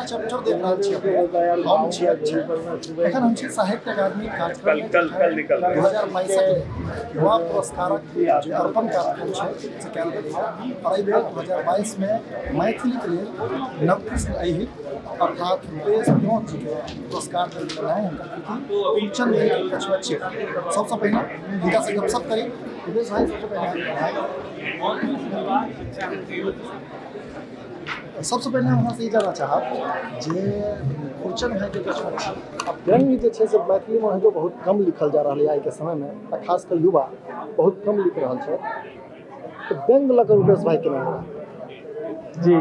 Chapter देख रहल छी हम छी एखन हम छी साहित्य अकादमी कार्यक्रम 2022 युवा पुरस्कारक जे अर्पण कार्यक्रम छै से कयल गेल छै और एहि बेर 2022 में मैथिली के लेल नवकृष्ण अहिर अर्थात रुपेश प्योंत जी के पुरस्कार देल गेल है। हुनकर कृति कछुआ सबसे पहले हिनका से गपशप करी। रुपेश भाई सबसे पहले हम से जानना चाहब जे खुरचन भाई के कछुआ अब व्यंग जे छै से मैथिली में तो बहुत कम लिखल जा रहा है आई के समय में, खासकर युवा बहुत कम लिख रहा है, तो व्यंग लग रुपेश भाई के नाम जी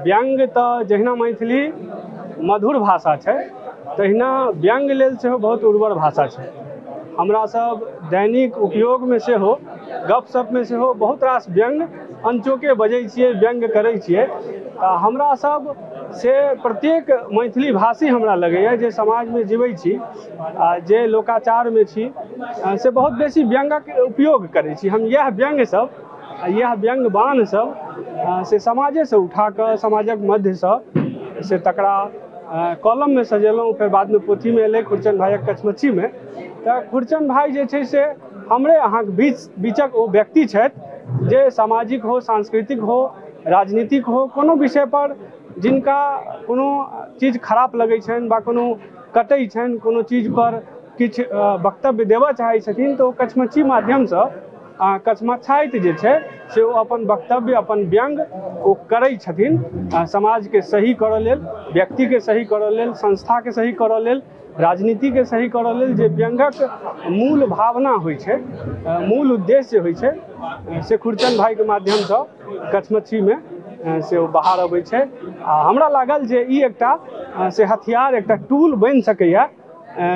व्यंग तो जहिना मैथिली मधुर भाषा है तहिना व्यंग लेल से बहुत उर्वर भाषा है। हमरा सब दैनिक उपयोग में से हो गपशप में से हो बहुत रास व्यंग अनचोके बजै छियै, व्यंग करै छियै। हमरा सब से प्रत्येक मैथिली भाषी हमरा लगैए जे समाज में जीवै छी, जे लोकाचार में छी, से बहुत बेसी व्यंगक उपयोग करै छी। हम यह व्यंग सब यह व्यंग बाण सब से समाजे से उठा कर समाजक मध्य से तकरा कॉलम में सजेलहुँ, फिर बाद में पोथी में एलै खुरचन भाइक कछमच्छी में। तो खुरचन भाई जे छै से हमरे अहाँ बीचक ओ व्यक्ति छथि जे सामाजिक हो, सांस्कृतिक हो, राजनीतिक हो, कोनो विषय पर जिनका कोनो चीज खराब लगै छनि बा कोनो कटै छनि, कोनो चीज पर किछु वक्तव्य देबऽ चाहै छथिन तो कछमच्छी माध्यम से कछमच्छाइत जे छै से ओ अपन वक्तव्य अपन व्यंग ओ करै छथिन, समाज के सही करऽ लेल, व्यक्ति के सही करऽ लेल, संस्था के सही करऽ लेल, राजनीति के सही करऽ लेल जे व्यंगक मूल भावना होइ छै, मूल उद्देश्य होइ छै, से खुरचन भाई के माध्यम से कछमच्छी में से ओ बाहर अबै छै। हमरा लागल जे ई एकटा से हथियार, एकटा टूल बनि सकैया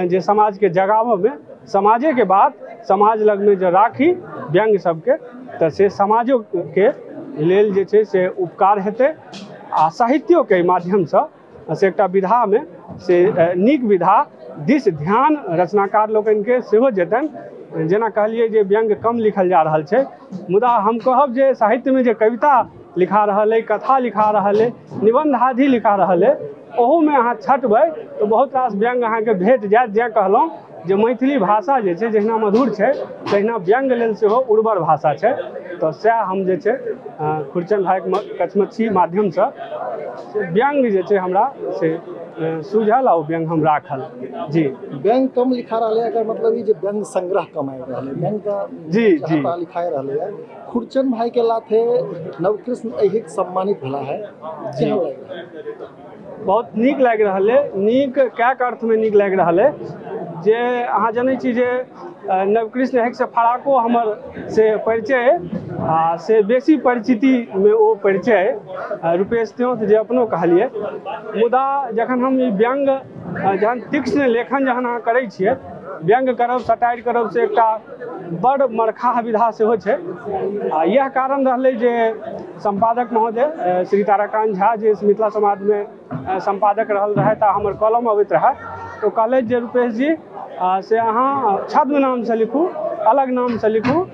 जे समाज के जगावऽ में, समाजे के बात समाज लग में जो राखी व्यंग सबके तो से समाजो के लेल जे छै से उपकार हेतै आ साहित्यो के माध्यम से एकटा विधा में से नीक विधा दिस ध्यान रचनाकार लोकनि के सेहो जेतनि। जेना कहलिए जे व्यंग कम लिखल जा रहल छै, मुदा हम कहब जे साहित्य में जे कविता लिखा रहल है, कथा लिखा रहल है, निबंध आदि लिखा रहल है, ओहू में अहाँ छटबै तो बहुत रास व्यंग अहाँ के भेट जायत। जे कहलहुँ जे मैथिली भाषा जे छै जहिना मधुर छै तहिना व्यंग लेल सेहो उर्वर भाषा छै। तो सएह हम जे छै खुरचन भाई कछमच्छी माध्यम से व्यंग जे छै हमरा से सूझल आ व्यंग हम राखल। जी व्यंग कम लिखा रहा है, अगर मतलब ये जो व्यंग संग्रह कम आए रहा है, व्यंग का जी जी लिखाए रहा है। खुरचन भाई के लाथे नवकृष्ण अहिर सम्मानित भेला है, बहुत नीक लागि रहल है। नीक कएक अर्थ में नीक लागि रहल है जे अहाँ जनै छी जे नवकृष्ण अहिर से फराको हमर से परिचय से बेसी परिचिति में ओ परिचय रुपेश प्योंत जे अपनो कहलिए। मुदा जखन हम ई व्यंग जहन तीक्ष्ण लेखन जहन अहाँ करै छियै, व्यंग करब, सटायर करब से एकटा बड़ मरखा विधा सेहो छै। यह कारण रहलै जे संपादक महोदय श्री ताराकांत झा जे मिथिला समाज में संपादक रहल रहे ता हमर कॉलम अबैत रहे, तो कहले जे रुपेश जी से अहाँ छद्म नाम से लिखू, अलग नाम से लिखू,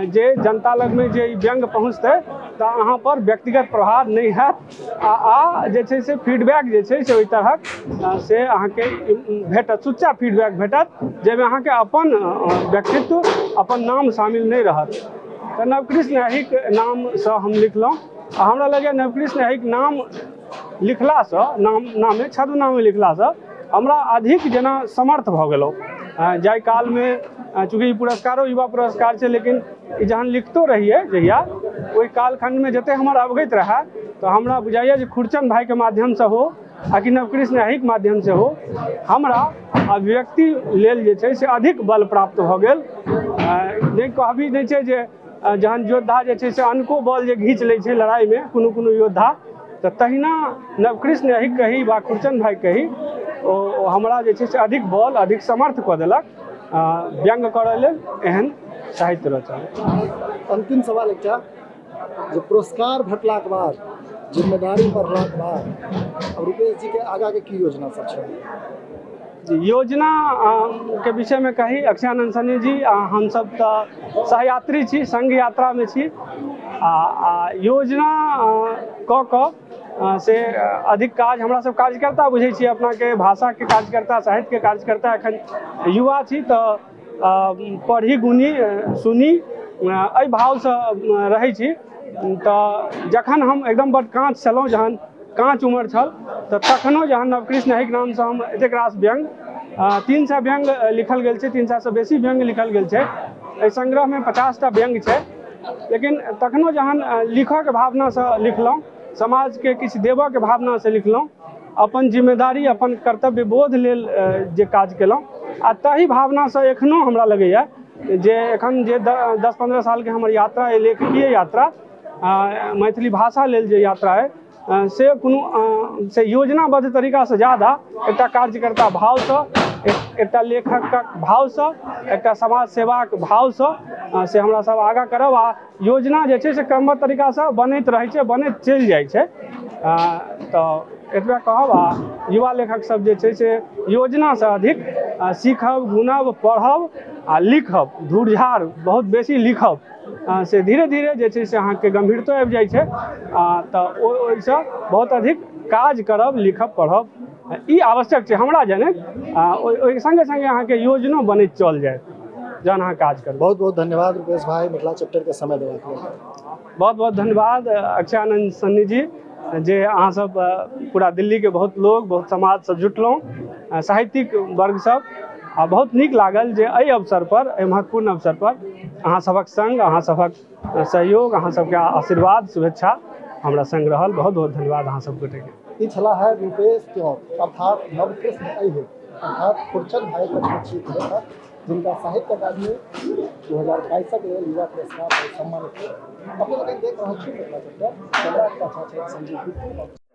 जे जनता लग में जे व्यंग पहुँचतै तो अहाँ पर व्यक्तिगत प्रभाव नहीं हैत आ जे छै से फीडबैक जे छै से ओहि तरहक से अहाँ के भेटत, सुच्चा फीडबैक भेटत जाहिमे अहाँ के अपन व्यक्तित्व, अपन नाम शामिल नहीं रहत। तो नवकृष्ण अहिर नाम से हम लिखलहुँ आ हमरा लगे नवकृष्ण अहिर नाम लिखला से, नामे छद्म नाम लिखला से हमरा अधिक जेना समर्थ भऽ गेलहुँ। जाहि काल में चूँकि ई पुरस्कारो युवा पुरस्कार छै, लेकिन जहन लिखतो रहिए जहिया ओहि कालखंड में जते हमर अवगत रहे तो हमरा बुझाइए जे खुरचन भाई के माध्यम से हो आ कि नवकृष्ण अहिर के माध्यम से हो हमरा अभिव्यक्ति लेल जे छै से अधिक बल प्राप्त भऽ गेल। नहि कहबी नहि छै जे जहन योद्धा जे छै से अनको बल जे घींच लै छै लड़ाई में कोनो योद्धा, तो तहिना नवकृष्ण अहिर कही वा खुरचन भाई कही ओ हमरा जे छै से अधिक बल, अधिक समर्थ कऽ देलक व्यंग करऽ लेल एहन साहित्य रचना। अंतिम सवाल एकटा जे पुरस्कार भेटलाक बाद, जिम्मेदारी बढ़लाक बाद रुपेश जी के आगा के की योजना सब छै? योजना के विषय में कही अक्षयानंद सनी जी हम सब तो सहयात्री छी, संघ यात्रा में छी आ योजना क से अधिक काज हमरा सब कार्यकर्ता बुझै छियै अपना के भाषा के कार्यकर्ता साहित्य के कार्यकर्ता एखन युवा छी तऽ पढ़ी गुनी सुनी एहि भावसँ रहै छी। तऽ जखन हम एकदम बड काँच छलहुँ, जहन काँच उम्र छल तऽ तखनो जहन नवकृष्ण अहिक नामसँ हम एतेक रास व्यङ्ग 300 व्यङ्ग लिखल गेल छै, 300 सँ बेसी व्यङ्ग लिखल गेल छै। एहि सङ्ग्रहमे 50टा व्यङ्ग छै। लेकिन तखनो जहन लिखऽके भावनासँ लिखलहुँ, समाजके किछु देबऽके भावनासँ लिखलहुँ, अपन जिम्मेदारी अपन कर्तव्य बोध लेल जे काज केलहुँ, आ ताहि भावनासँ एखनो हमरा लगैए जे एखन जे 10-15 सालके हमर यात्रा अइ, लेखकीय यात्रा, मैथिली भाषा लेल जे यात्रा अइ, से कोनो से योजनाबद्ध तरीकासँ ज़्यादा एकटा कार्यकर्ता भावसँ, एकटा लेखकक भावसँ, एकटा समाज सेवाक भावसँ से हमरा सब आगाँ करब। आ योजना जे छै से क्रमबद्ध तरीकासँ बनैत रहै छै, बनैत चलि जाइ छै। तऽ एतबे कहब। आ युवा लेखक सब जे छै से योजनासँ अधिक सीखब, बुनब, पढ़ब आ लिखब, धूरझार बहुत बेसी लिखब, से धीरे धीरे जे छै से अहाँके गम्भीरतो आबि जाइ छै। तऽ ओहिसँ बहुत अधिक काज करब, लिखब, पढ़ब, ई आवश्यक छै हमरा जनैत। ओहि सङ्गे सङ्गे अहाँके योजना बनैत चल जायत जहन अहाँ काज करब। बहुत बहुत धन्यवाद रूपेश भाई, मिथिला चैप्टरके समय देबाक लेल। बहुत बहुत धन्यवाद अक्षयानंद सन्नी जी, जे अहाँ सब पूरा दिल्लीके बहुत लोग, बहुत समाज सब जुटलहुँ, साहित्यिक वर्ग सब, आ बहुत नीक लागल जे एहि अवसर पर, एहि महत्वपूर्ण अवसर पर अहाँ सभक संग, अहाँ सभक सहयोग, अहाँ सबके आशीर्वाद, शुभेच्छा हमरा संग रहल। बहुत बहुत धन्यवाद अहाँ सब गोटेके। ई छलाह है रूपेश चौक अर्थात नवकृष्ण अहिर अर्थात खुरचद भाइके परिचित लेखक, जिनका साहित्य अकादमी 2022 लेल युवा पुरस्कार से सम्मानित किया। अपने लोग देख रहल छी मिथिला चैप्टर, कैमरा के पाछा छै संजीव गुप्ता।